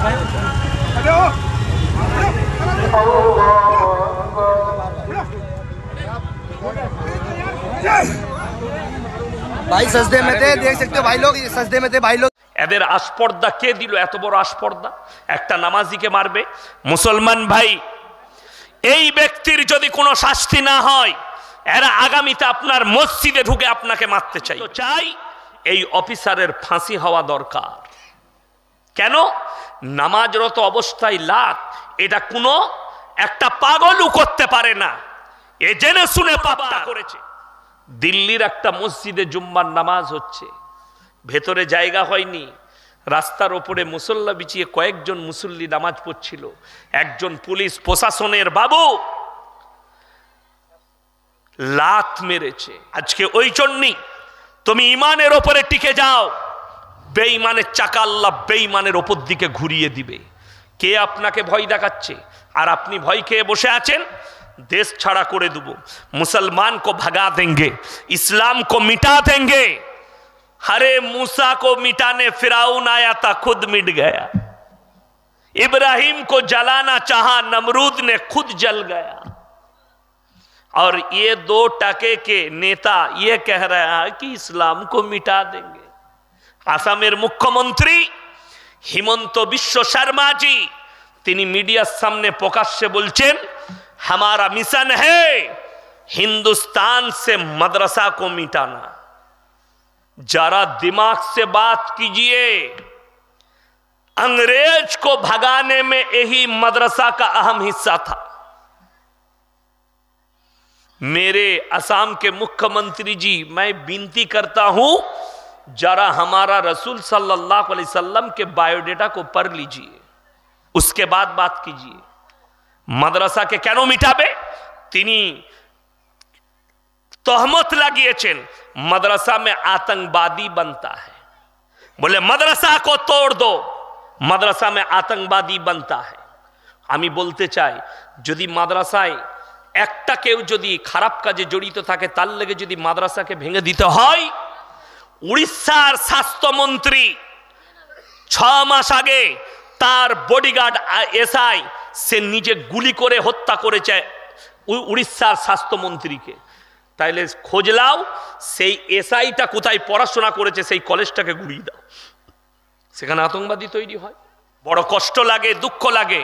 भाई सजदे में थे, देख सकते हो भाई लोग, सजदे में थे भाई लोग। এদের আস্পর্দা কে দিল? এত বড় আস্পর্দা একটা নামাজিকে মারবে। মুসলমান ভাই, এই ব্যক্তির যদি কোনো শাস্তি না হয়, এরা আগামীতে আপনার মসজিদে ঢুকে আপনাকে মারতে চাই। এই অফিসারের ফাঁসি হওয়া দরকার। কেন? নামাজরত অবস্থায় লাত, এটা কোনো একটা পাগলও করতে পারে না। এ জেনে শুনে পাপটা করেছে। দিল্লির একটা মসজিদে জুম্মার নামাজ হচ্ছে, ভেতরে জায়গা হয়নি, রাস্তার ওপরে মুসল্লা বিছিয়ে কয়েকজন মুসল্লি নামাজ পড়ছিল। একজন পুলিশ প্রশাসনের বাবু লাত মেরেছে। আজকে ওই জন্যই তুমি ইমানের ওপরে টিকে যাও, বেঈমানের চাকা আল্লাহ বেঈমানের ওপর দিকে ঘুরিয়ে দিবে। কে আপনাকে ভয় দেখাচ্ছে আর আপনি ভয় খেয়ে বসে আছেন? देश छाड़ा करे देबो, मुसलमान को भगा देंगे, इस्लाम को मिटा देंगे। हरे मूसा को मिटाने फिराउन आया था, खुद मिट गया। इब्राहिम को जलाना चाहा, नमरूद ने खुद जल गया। और ये 2 टके के नेता ये कह रहा है कि इस्लाम को मिटा देंगे। आसामेर मुख्यमंत्री हिमंत बिश्व शर्मा जी तिनी मीडियार सामने प्रकाश्ये बोलছেন, हमारा मिशन है हिंदुस्तान से मदरसा को मिटाना। जरा दिमाग से बात कीजिए, अंग्रेज को भगाने में यही मदरसा का अहम हिस्सा था। मेरे असम के मुख्यमंत्री जी, मैं विनती करता हूं, जरा हमारा रसूल सल्लल्लाहु अलैहि वसल्लम के बायोडेटा को पढ़ लीजिए, उसके बाद बात कीजिए। মাদ্রাসা কে কেন মিটাবে? তিনি तहमत লাগিয়েছেন मदरसा में आतंकवादी बनता है, बोले मदरसा को तोड़ दो, मदरसा में आतंकवादी बनता है। আমি বলতে চাই, যদি মাদ্রাসায় একটা কেউ যদি খারাপ কাজে জড়িত থাকে, তার লেগে যদি মাদ্রাসাকে ভেঙে দিতে হয়, উড়িষ্যার স্বাস্থ্যমন্ত্রী 6 মাস আগে তার বডিগার্ড এসআই সে নিজে গুলি করে হত্যা করেছে উড়িষ্যার স্বাস্থ্যমন্ত্রীকে। তাইলে খোঁজ লাও, সেই এসআইটা কোথায় পড়াশোনা করেছে, সেই কলেজটাকে গুড়িয়ে দাও, সেখানে আতঙ্কবাদী তৈরি হয়। বড় কষ্ট লাগে, দুঃখ লাগে।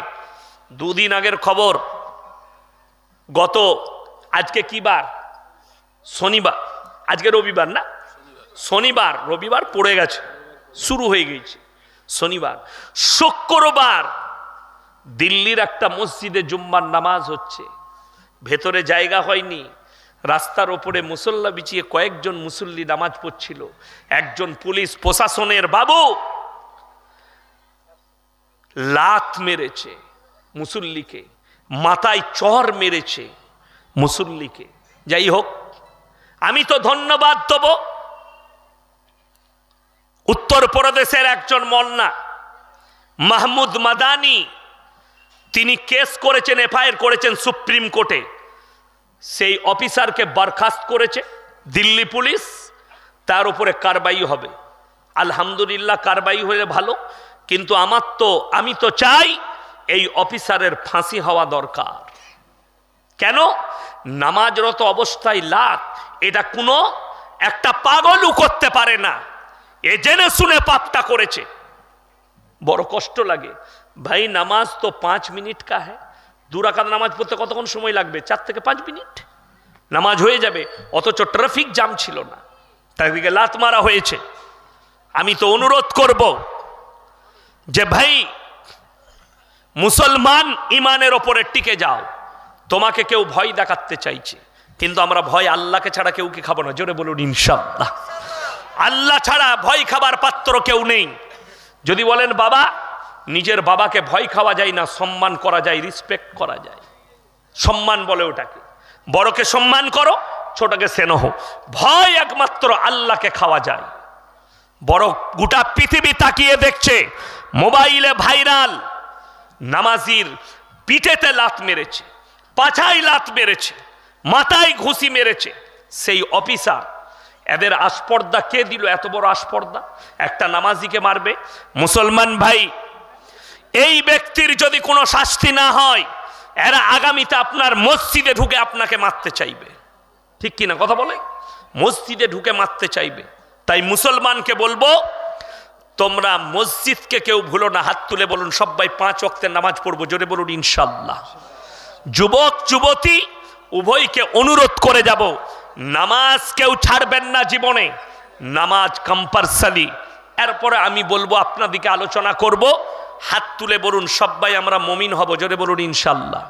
2 দিন আগের খবর, গত আজকে কি বার? শনিবার, আজকে রবিবার না, শনিবার, রবিবার পড়ে গেছে, শুরু হয়ে গেছে শনিবার। শুক্রবার দিল্লির একটা মসজিদে জুম্মার নামাজ হচ্ছে, ভেতরে জায়গা হয়নি, রাস্তার ওপরে মুসল্লা বিছিয়ে কয়েকজন মুসল্লি নামাজ পড়ছিল। একজন পুলিশ প্রশাসনের বাবু লাত মেরেছে মুসল্লিকে, মাথায় চড় মেরেছে মুসল্লিকে। যাই হোক, আমি তো ধন্যবাদ দেব উত্তরপ্রদেশের একজন মোল্লা মাহমুদ মাদানি, তিনি কেস করেছেন, এফআইআর করেছেন সুপ্রিম কোর্টে। সেই অফিসারকে বরখাস্ত করেছে দিল্লি পুলিশ, তার উপরে কারবাই হবে। আলহামদুলিল্লাহ, কারবাই হলে ভালো, কিন্তু আমি তো চাই এই অফিসারের ফাঁসি হওয়া দরকার। কেন? নামাজরত অবস্থায় লাত, এটা কোনো একটা পাগলও করতে পারে না। এ জেনে শুনে পাপটা করেছে। বড় কষ্ট লাগে ভাই। নামাজ তো 5 মিনিট কা হ্যাঁ, 2 রাকাত নামাজ পড়তে কতক্ষণ সময় লাগবে? 4 থেকে 5 মিনিট নামাজ হয়ে যাবে। অথচ ট্রাফিক জ্যাম ছিল না, তাদেরকে লাত মারা হয়েছে। আমি তো অনুরোধ করব যে ভাই, মুসলমান ইমানের ওপরে টিকে যাও। তোমাকে কেউ ভয় দেখাতে চাইছে, কিন্তু আমরা ভয় আল্লাহকে ছাড়া কেউ কি খাবো না? জোরে বলুন ইনশাআল্লাহ। আল্লাহ ছাড়া ভয় খাবার পাত্র কেউ নেই। যদি বলেন বাবা, নিজের বাবাকে ভয় খাওয়া যায় না, সম্মান করা যায়, রিসপেক্ট করা যায়। সম্মান বলে ওটাকে। বড়কে সম্মান করো, ছোটকে স্নেহ। ভয় একমাত্র আল্লাহকে খাওয়া যায়। বড় গোটা পৃথিবী তাকিয়ে দেখছে, মোবাইলে ভাইরাল নামাজির পিঠেতে লাত মেরেছে, পাছায় লাত মেরেছে, মাথায় ঘুষি মেরেছে সেই অফিসার। এদের আস্পর্দা কে দিল? এত বড় আস্পর্দা একটা নামাজিকে মারবে। মুসলমান ভাই, এই ব্যক্তির যদি কোনো শাস্তি না হয়, এরা আগামীতে আপনার মসজিদে ঢুকে আপনাকে মারতে চাইবে। ঠিক কিনা কথা বলে? মসজিদে ঢুকে মারতে চাইবে। তাই মুসলমানকে বলবো, তোমরা মসজিদকে কেউ ভুলো না। হাত তুলে বলুন সবাই 5 ওয়াক্তের নামাজ পড়বো, জোরে বলুন ইনশাআল্লাহ। যুবক যুবতী উভয়কে অনুরোধ করে যাব, নামাজ কেউ ছাড়বেন না জীবনে, নামাজ কম্পালসারি। এরপরে আমি বলবো, আপনাদিকে আলোচনা করব। হাত তুলে বলুন সবাই আমরা মুমিন হব, জোরে বলুন ইনশাআল্লাহ।